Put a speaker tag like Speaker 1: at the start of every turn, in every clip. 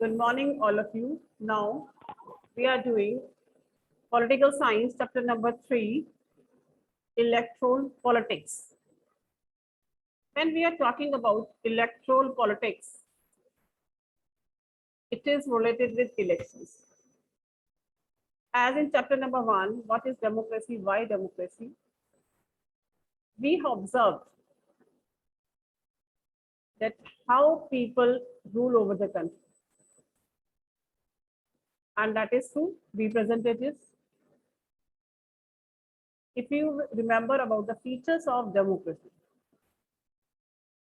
Speaker 1: Good morning, all of you. Now we are doing political science, chapter number 3, electoral politics. When we are talking about electoral politics, it is related with elections. As in chapter number 1, what is democracy, why democracy? We observed that how people rule over the country. And that is through representatives. If you remember about the features of democracy,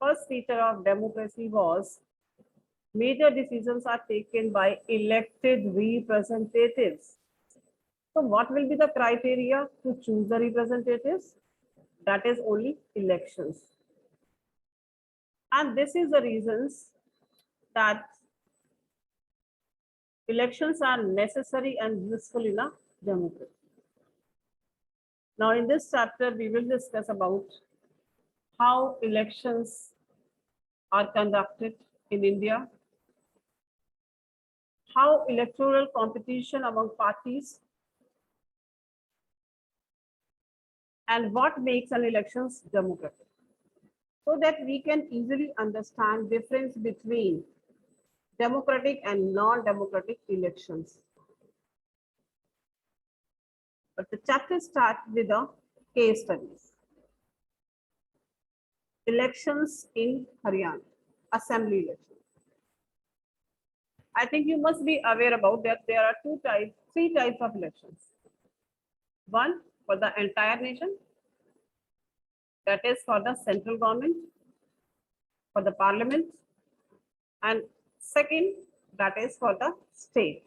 Speaker 1: first feature of democracy was major decisions are taken by elected representatives. So what will be the criteria to choose the representatives? That is only elections. And this is the reasons that elections are necessary and useful in a democracy. Now in this chapter, we will discuss about how elections are conducted in India, how electoral competition among parties, and what makes an elections democratic, so that we can easily understand difference between democratic and non-democratic elections. But the chapter starts with the case studies. Elections in Haryana, assembly elections. I think you must be aware about that there are three types of elections. One for the entire nation, that is for the central government, for the parliament, and second, that is for the state.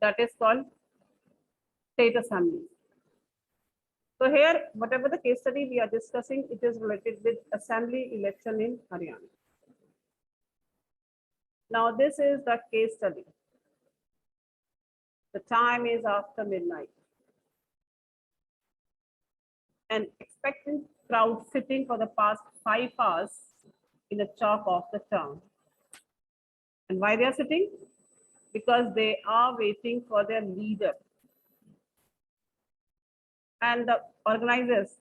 Speaker 1: That is called state assembly. So here, whatever the case study we are discussing, it is related with assembly election in Haryana. Now this is the case study. The time is after midnight. An expectant crowd sitting for the past 5 hours in the chalk of the town. And why they are sitting? Because they are waiting for their leader. And the organizers,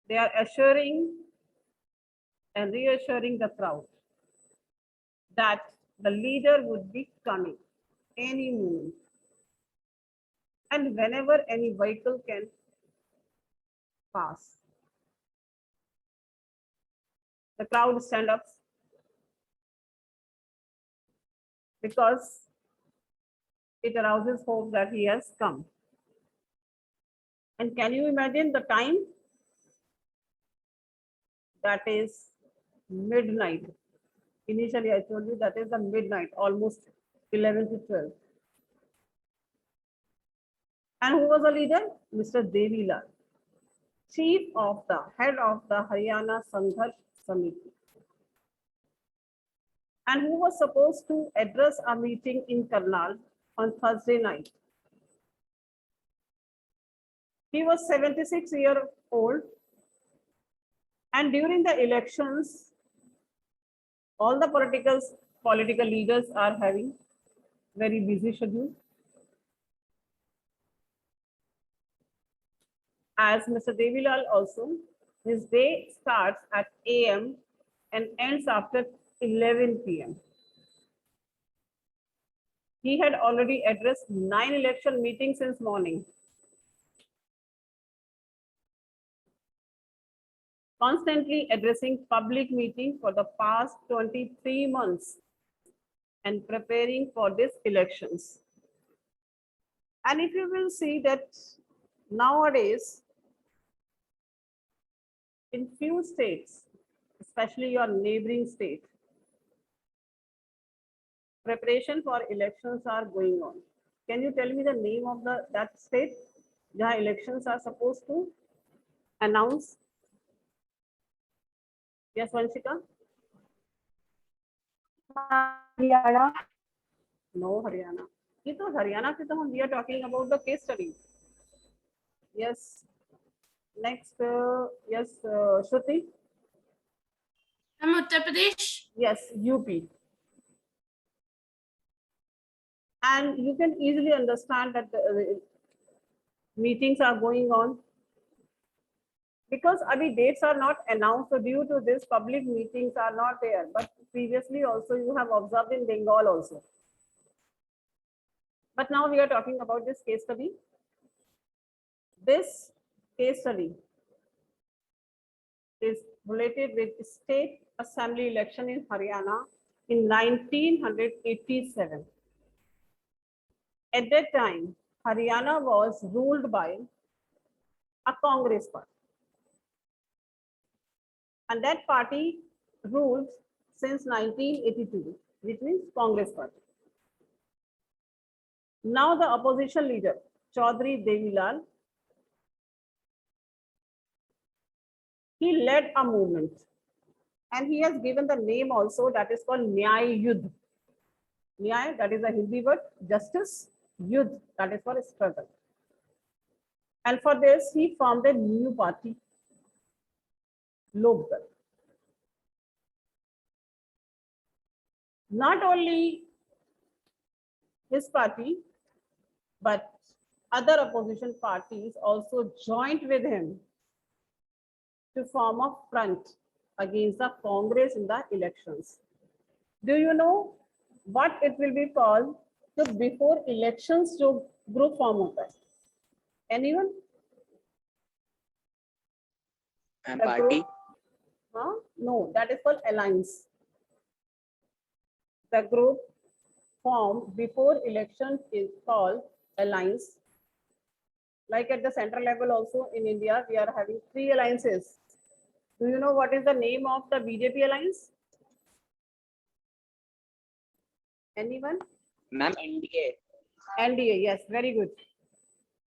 Speaker 1: they are assuring and reassuring the crowd that the leader would be coming any moment. And whenever any vehicle can pass, the crowd stand up because it arouses hope that he has come. And can you imagine the time? That is midnight. Initially, I told you that is the midnight, almost 11 to 12. And who was the leader? Mr. Devi Lal, head of the Haryana Sangharsh Samiti. And who was supposed to address a meeting in Karnal on Thursday night. He was 76 years old. And during the elections, all the political leaders are having very busy schedule. As Mr. Devi Lal also, his day starts at AM and ends after 11 PM. He had already addressed 9 election meetings since morning. Constantly addressing public meetings for the past 23 months and preparing for these elections. And if you will see that nowadays, in few states, especially your neighboring state, preparation for elections are going on. Can you tell me the name of that state where elections are supposed to announce? Yes, Vanshika?
Speaker 2: Haryana.
Speaker 1: No, Haryana. Haryana, we are talking about the case study. Yes. Next, yes, Shruti.
Speaker 3: Uttar Pradesh.
Speaker 1: Yes, UP. And you can easily understand that the meetings are going on because abhi dates are not announced. So due to this, public meetings are not there. But previously also you have observed in Bengal also. But now we are talking about this case study. This case study is related with state assembly election in Haryana in 1987. At that time, Haryana was ruled by a Congress party. And that party ruled since 1982, which means Congress party. Now the opposition leader, Chaudhry Devilal, he led a movement and he has given the name also that is called Nyay Yudh. Nyay, that is a Hindi word, justice, Yudh, that is for struggle. And for this, he formed a new party, Lok Dal. Not only his party, but other opposition parties also joined with him to form a front against the Congress in the elections. Do you know what it will be called? So before elections, जो group form होता है. Anyone?
Speaker 4: And
Speaker 1: The
Speaker 4: party.
Speaker 1: group? Huh? No, that is called alliance. The group formed before elections is called alliance. Like at the central level also in India, we are having 3 alliances. Do you know what is the name of the BJP alliance? Anyone?
Speaker 4: Ma'am, NDA.
Speaker 1: NDA, yes, very good.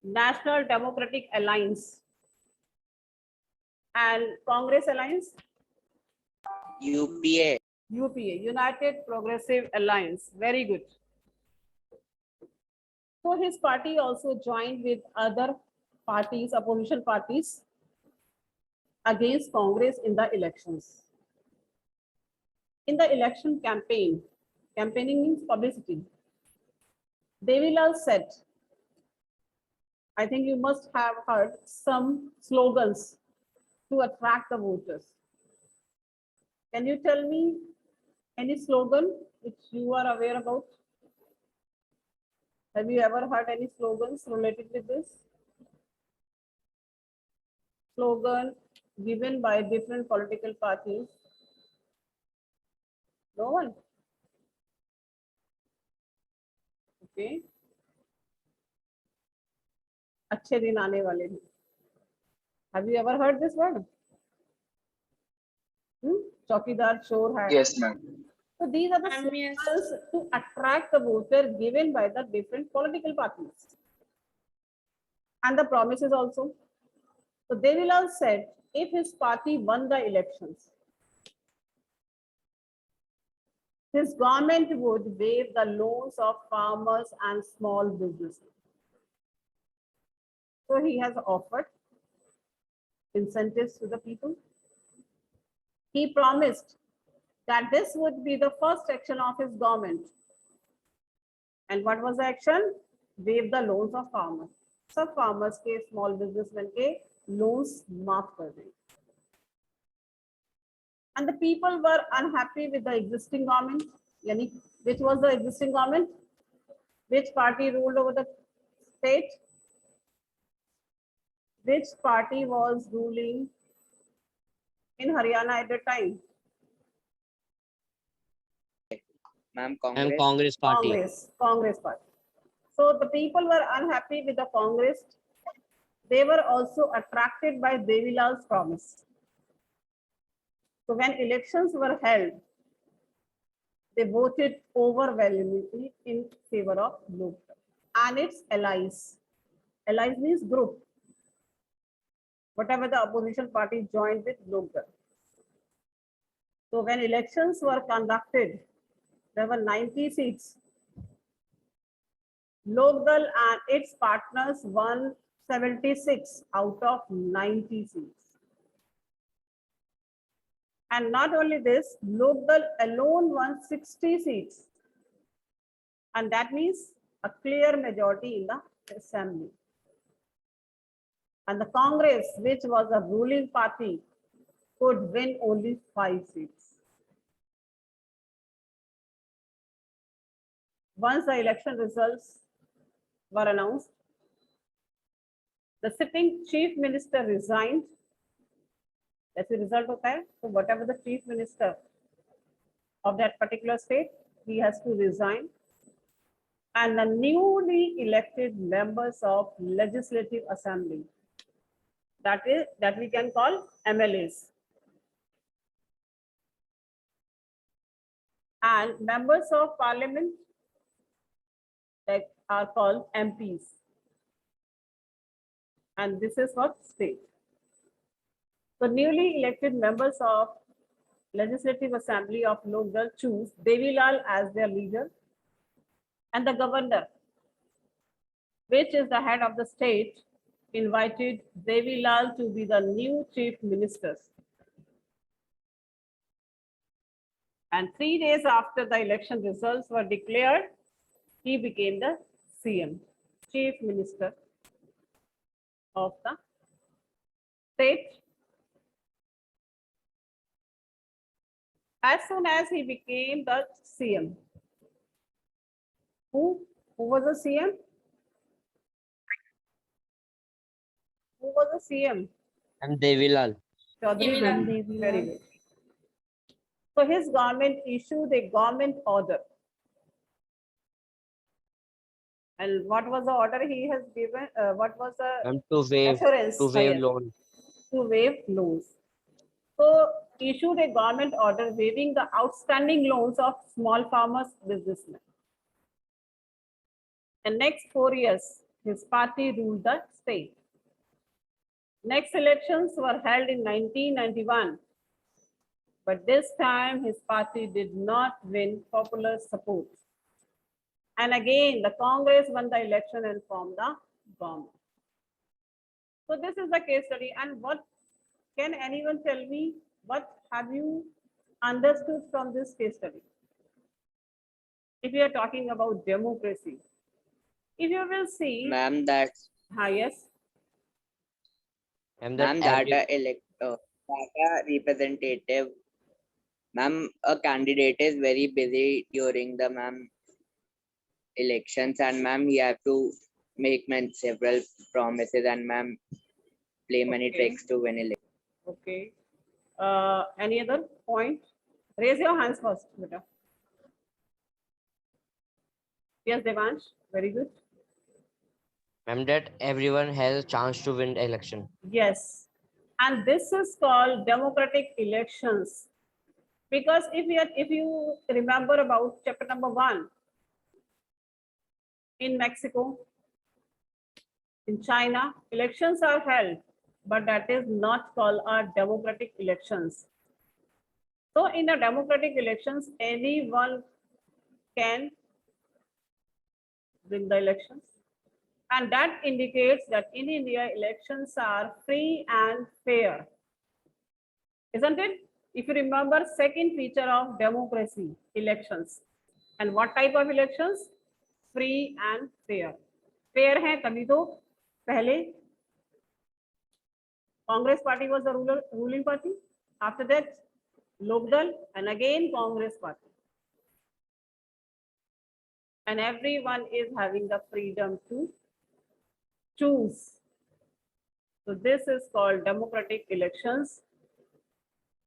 Speaker 1: National Democratic Alliance. And Congress Alliance?
Speaker 4: UPA.
Speaker 1: UPA, United Progressive Alliance. Very good. So his party also joined with other parties, opposition parties, against Congress in the elections. In the election campaign, campaigning means publicity. Devilal said, I think you must have heard some slogans to attract the voters. Can you tell me any slogan which you are aware about? Have you ever heard any slogans related with this? Slogan given by different political parties? No one? Okay. अच्छे दिन आने वाले हैं. Have you ever heard this word? Chaukidar Chor hai.
Speaker 5: Yes, ma'am.
Speaker 1: So these are the
Speaker 3: Yes.
Speaker 1: slogans to attract the voter given by the different political parties. And the promises also. So Devilal said, if his party won the elections, his government would waive the loans of farmers and small businesses. So he has offered incentives to the people. He promised that this would be the first action of his government. And what was the action? Waive the loans of farmers. सब farmers के, small businessmen के loans माफ कर दें. And the people were unhappy with the existing government. Yani, which was the existing government? Which party ruled over the state? Which party was ruling in Haryana at the time?
Speaker 4: Ma'am,
Speaker 6: And
Speaker 4: Congress.
Speaker 6: Congress party.
Speaker 1: Congress party. So the people were unhappy with the Congress. They were also attracted by Devilal's promise. So when elections were held, they voted overwhelmingly in favor of Lok Dal and its allies. Allies means group. Whatever the opposition party joined with Lok Dal. So when elections were conducted, there were 90 seats. Lok Dal and its partners won 76 out of 90 seats. And not only this, Lokdal alone won 60 seats. And that means a clear majority in the assembly. And the Congress, which was a ruling party, could win only 5 seats. Once the election results were announced, the sitting chief minister resigned. That's the result of that. So whatever the chief minister of that particular state, he has to resign. And the newly elected members of Legislative Assembly, that we can call MLAs, and members of parliament that are called MPs. And this is what state. So newly elected members of Legislative Assembly of Lokdal choose Devi Lal as their leader, and the governor, which is the head of the state, invited Devi Lal to be the new chief minister. And 3 days after the election results were declared, he became the CM, chief minister of the state. As soon as he became the CM, who was the CM? Who was the CM?
Speaker 3: And Devi Lal.
Speaker 1: Chaudhary Devi Lal. Very good. So his government issued a government order. And what was the order he has given? What was the
Speaker 3: And to waive
Speaker 1: assurance? Yes.
Speaker 3: loan.
Speaker 1: To waive loans. So issued a government order waiving the outstanding loans of small farmers, businessmen. And next 4 years, his party ruled the state. Next elections were held in 1991. But this time his party did not win popular support. And again, the Congress won the election and formed the government. So this is the case study. And what can anyone tell me? What have you understood from this case study? If we are talking about democracy, if you will see,
Speaker 4: Ma'am, that's
Speaker 1: yes,
Speaker 3: And
Speaker 4: ma'am,
Speaker 3: that
Speaker 4: data representative. Ma'am, a candidate is very busy during the elections, and ma'am, he have to make several promises, and ma'am, play many
Speaker 1: Okay.
Speaker 4: tricks to win election.
Speaker 1: okay. Any other point? Raise your hands first, beta. Yes, Devansh, very good.
Speaker 3: Ma'am, that everyone has a chance to win the election.
Speaker 1: Yes, and this is called democratic elections. Because if you remember about chapter number 1, in Mexico, in China, elections are held, but that is not called a democratic elections. So in a democratic elections, anyone can win the elections. And that indicates that in India, elections are free and fair. Isn't it? If you remember, second feature of democracy, elections. And what type of elections? Free and fair. Fair है तभी तो पहले Congress party was the ruling party. After that, Lokdal, and again Congress party. And everyone is having the freedom to choose. So this is called democratic elections.